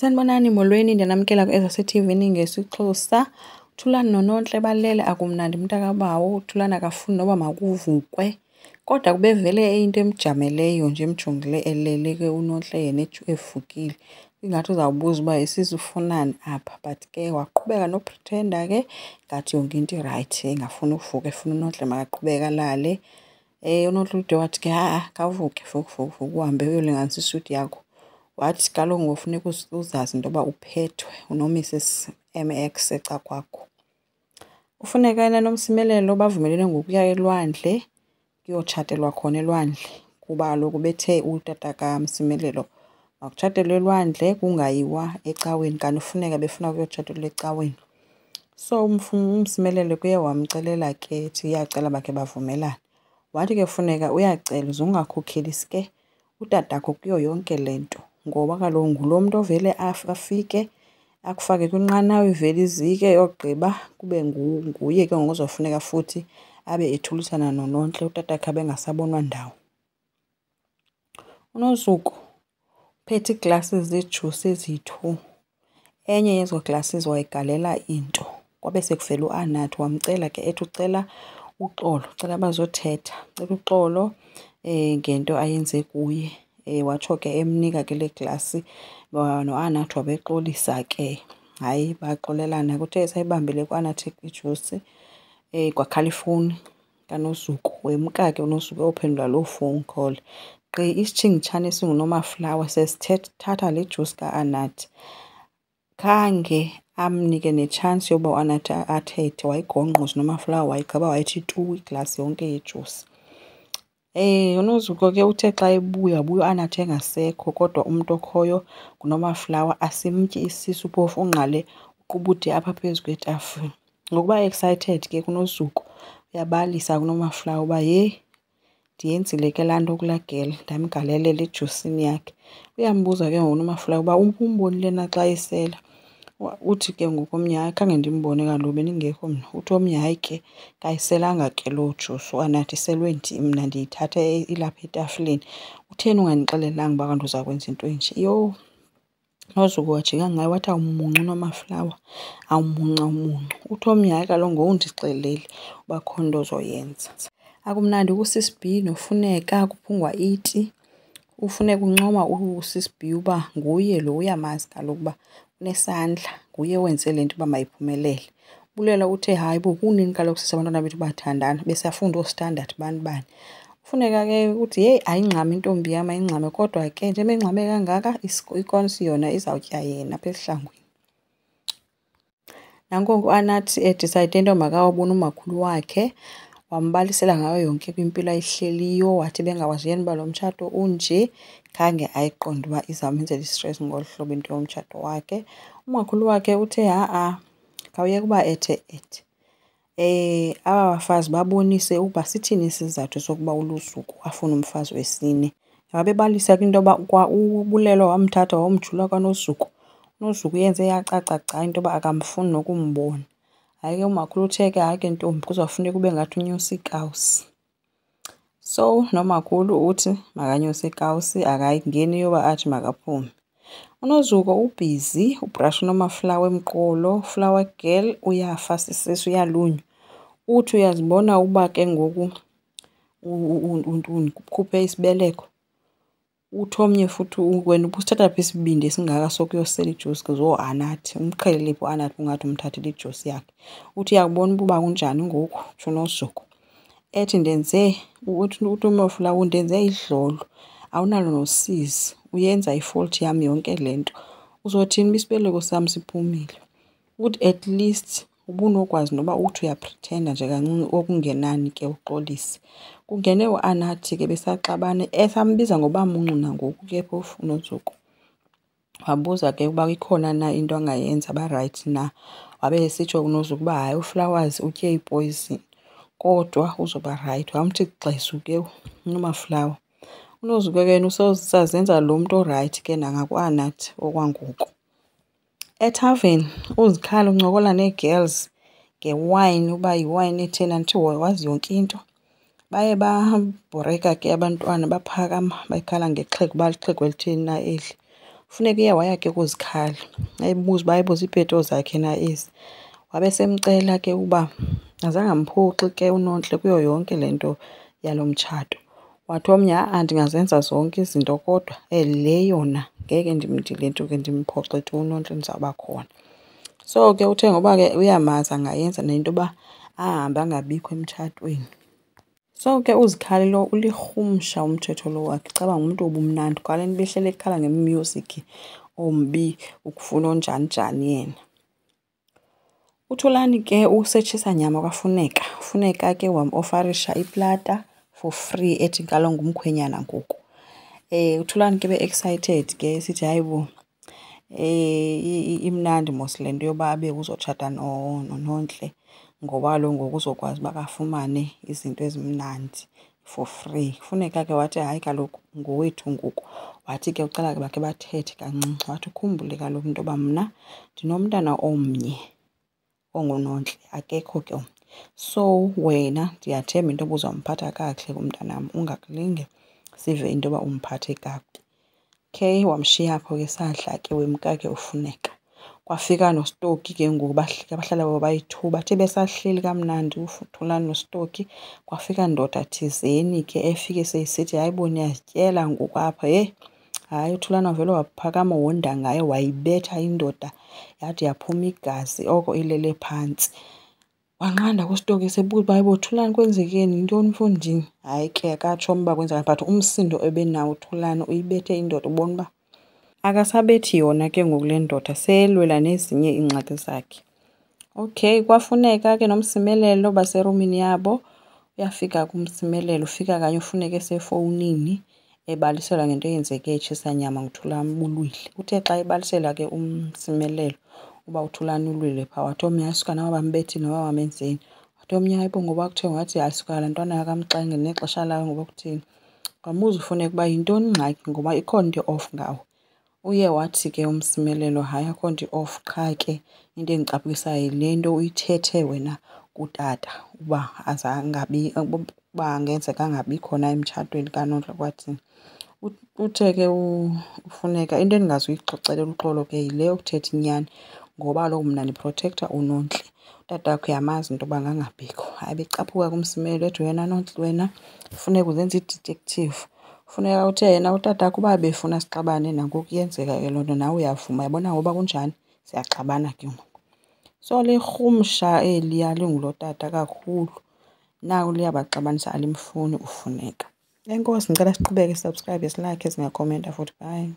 Sanibonani molweni ndiyanamkela ku-TV ngesiXhosa. Thulani nonontle balele akumnandi mntakabawo, Thulani akafuni noba makuvukwe. Kodwa kube vele eyinto emjameleyo nje emjongile elele ke unontle yena evukile. Ingathi uzawubuza uba isizufunani apha, but ke waqhubeka nopritenda ke ngathi yonke into irayithi engafuni uvuka efuna unontle makaqhubeka alale. Unontle ude wathi ke khawuvuke vuka uhambe uyolinganisa iswiti yakho. Wathi kaloku ngofuneka uzazi into yoba uphethwe unoMrs MX ecakwakho. Ufuneka yena noMsimelelo bavumelene ngokuya elwandle kuyotshatelwa khona elwandle, kuba kaloku bethe utata kaMsimelelo makutshatelwe elwandle kungayiwa ecaweni, kanti ufuneka befuna kuyotshathelwa ecaweni. So uMsimelelo kuye wamcelela ke ethi uyacela bakhe bavumelane. Wathi ke funeka uyacela uze ungakhokhelisi ke utatakho kuyo yonke le nto, ngoba kaloku ngulo mntu ovele afike akufake kwinqanawa ivele izike yogqiba kube nguye ke ngoku ozofuneka futhi abe ethulisana nonontle utatakhe abe engasabonwa ndawo. uNozuko uphethe iiglasi zejusi ezi-2. Enye yezo glasi wayigalela into. Kwabe sekuvela uAnathi wamcela ke ethi ucela uxolo, ucela bazothetha, ucela uxolo ngento ayenze kuye. Watsho ke emnika ke le glasi noAnathi wabexolisa ke. Hayi baxolelana, kuthe sayibambile kuAnathi ijusi kwakhala ifowuni kaNozuko. Wemka ke uNozuko ophendula loo phone call. Isitshingitshane esinguNomaflower sesithatha le juice kaAnathi. Khange amnike netshansi yoba uAnathi athethe, wayigongqoza uNomaflower wayigqiba wayithi tu iglasi yonke yejusi. uNozuko ke uthe xa ebuya uAnathi engasekho, kodwa umntu okhoyo nguNomaflower asimtyi isisu phofu ungqale uqubude apha phezu kwetafile. Ngokuba excited ke kuNozuko uyabalisa kuNomaflower uba ndiyenzile ke laa nto kulaa girl, ndamgalelela ejusini yakhe. Uyambuza ke ngoku uNomaflower uba umbonile na xa esela. Uthi ke ngoku omnye hayi khange ndimbone kaloku bendingekho mna. Uthi omnye hayi ke kayiselanga ke loo jusi uAnathi iselwe ndim, mna ndiyithatha ilapha etafileni. Utheni ungandixelelanga uba kanti uza kwenza into enje? Yho! uNozuko wajika ngaye wathi awumuncu uNomaflower, awumuncu. Uthi omnye hayi kaloku ngowundixelele uba khona into ozoyenza. Akumnandi kusisi B noFuneka kuphungwa iti. Ufuneka uncoma usisi B uba nguye lo, uyamazi kaloku uba unesandla, nguye wenze le nto uba mayiphumelele. Bulela uthe hayi bo kunini kaloku sisabantwana bethu bathandana besafunda oostandard bani. Ufuneka ke uthi heyi ayingxame intombi yam ayingxame, kodwa ke njengoba engxame kangaka ikonsi yona izawutya yena apha esihlangwini. Nanko uAnathi edisayide into makawabone umakhulu wakhe, wambalisela ngayo yonke kwimpilo ayihleliyo. Wathi bengawazi yena uba lo mtshato unje, khange ayiqonde uba izawumenzela istress ngolu hlobo into yomtshato wakhe. Umakhulu wakhe uthe khawuyeka uba ethe. Aba bafazi babonise ukuba sithini isizathu sokuba uLuzuko afune umfazi wesine. Wabebalisa ke into yoba kwa uBulelo wamthatha wamjula kwaNozuko. uNozuko uyenze yacaca into yoba akamfuni nokumbona. Hayi ke umakhulu uthe ke hayi ke ntombi kuzawufuneka ube ngathi unyusa iikawusi. So nomakhulu uthi makanyuse iikawusi, akayingeni yoba athi makaphume. uNozuko ubhizi ubrasha uNomaflower emqolo, flower girl uyafa sisisu uyalunywa. Uthi uyazibona uba ke ngoku ukhuphe isibeleko. Uthi omnye futhi wena ubusithatha phi isibindi esingaka sokuyosela ijusi zooAnathi, umqhelele phi uAnathi ungathi umthathele ijusi yakhe. Uthi uyakubona uba kunjani ngoku, utsho uNozuko. Ethi uthi uNomaflower undenze idlolo, awunalo nosizi, uyenza ifault yam yonke le nto. Uzothini uba isibeleko sam siphumile? Uthi at least ubunokwazi noba uthi uyapritenda nje kancinci okungenani ke uxolise. Kungene uAnathi ke besaxabane esambiza ngoba muncu nangoku ke phofu uNozuko. Wabuza ke uba ikhona na into angayenza barayithi na. Wabe esitsho uNozuko uba hayi uFlowers utye ipoyizini kodwa uzoba rayithi. Wamthi xesu ke uNomaflower. uNozuko ke yena usazenza lo mntu orayithi ke nangakuAnathi okwangoku. Ethaveni uzikhala uncokola nee-girls ngewayini uba yiwayini etheni, andithi wazi yonke into. Baye babhoreka ke abantwana baphakama bakhala ngexhego uba lixhego elitheni na eli. Funeka uye waya ke kuzikhali ayibuza uba ayibuza iipeto zakhe na ezi. Wabe semcela ke uba azange amphoxi ke uNontle kuyo yonke le nto yalo mtshato. Wathi omnye ha-a ndingazenza zonke izinto kodwa le yona ngeke ndilentuke ndimphoxe tu uNontle ndizawuba khona. So ke uthe ngoba ke uyamazi angayenza nento yoba ahambe angabikho emtshatweni. So ke uZikhali lo ulirhumsha umthetho lo wakhe, caba ngumntu obumnandi kwale nto behlele ekhala nge-music ombi ukufuna onjani njani yena. uThulani ke usetshisa nyama kwafuneka. Funeka ke wamofarisha iplata for free ethi kaloku ngumkhwenyana ngoku. uThulani ke be-excited ke esithi hayi bo imnandi mos le nto yoba abe uzotshata noNontle ngoba kaloku ngoku uzokwazi uba afumane izinto ezimnandi for free. Funeka ke wathi hayi kaloku ngowethu ngoku. Wathi ke ucala ke bakhe bathethe kancinci. Wathi ukhumbule kaloku into yoba mna ndinomntana omnye onguNontle, akekho ke omnye. So wena ndiyathemba into yoba uzamphatha kakuhle umntanam, ungakulinge sive into yoba umphathe kakubi. Okay, wamshiya apho ke sahla ke wemka ke ufuneka. Kwafika noStoki ke ngoku bahlala babayi-2 bathe besahleli kamnandi uThulani noStoki. Kwafika ndoda thizeni ke efike seyisithi hayi bo niyazityela ngoku apha hayi uThulani wavele waphakama wonda ngayo wayibetha indoda yade yaphuma igazi oko ilele phantsi. Wanqanda kuStoki sebuza uba hayi bo Thulani kwenzekeni yintoni mfondini. Hayi ke akatshomba uba kwenzeka but umsindo ebenawo uThulani uyibethe indoda ubona uba akasabethi yona ke ngoku le ndoda selwela nezinye iingxaki zakhe. Okay, kwafuneka ke nomsimelelo baserumini yabo. Uyafika kumsimelelo ufika kanye ufuneka esefowunini ebaliselwa ngento eyenzeke etshisa nyama nguThulani bulwile. Uthe xa ebalisela ke umsimelelo uba uThulani ulwile phaa wathi omnye hayi suka noba bambethile noba bamenzeni. Wathi omnye hayi bo ngoba kuthiwe wathi hayi suka laa ntwana yakamxenge nexesha layo ngoba kuthini. Wamuza ufuneka uba yintoni ingxaki ngoba ikhona into off ngawo. Uye wathi ke umsimelelo hayi akho nto off qha ke into endicaphukisayo yile nto uyithethe wena kutata uba uba angenzeka angabi khona emtshatweni kaNontle kwathini. Uthe ke ufuneka into endingazuyixoxelela uxolo ke yile yokuthetha inyani ngoba kaloku mna ndiprotektha uNontle. Utata wakho uyamazi into yoba ngangabikho. Hayi becaphuka kumsimelelo ethi wena Nontle wena funeka uzenza i-detective. Funeka uthe yena utata wakho uba befuna sixabane nangoku kuyenzeka ke loo nto nawe uyavuma. Yabona ngoba kunjani siyaxabana ke ngoku. So lirhumsha eliya lingulo tata kakhulu. Naku liyabaxabanisa alimfuni ufuneka. Enkosi, ndicela siqhubeke, subscribe, silike, singakhomenta futhi. Bye.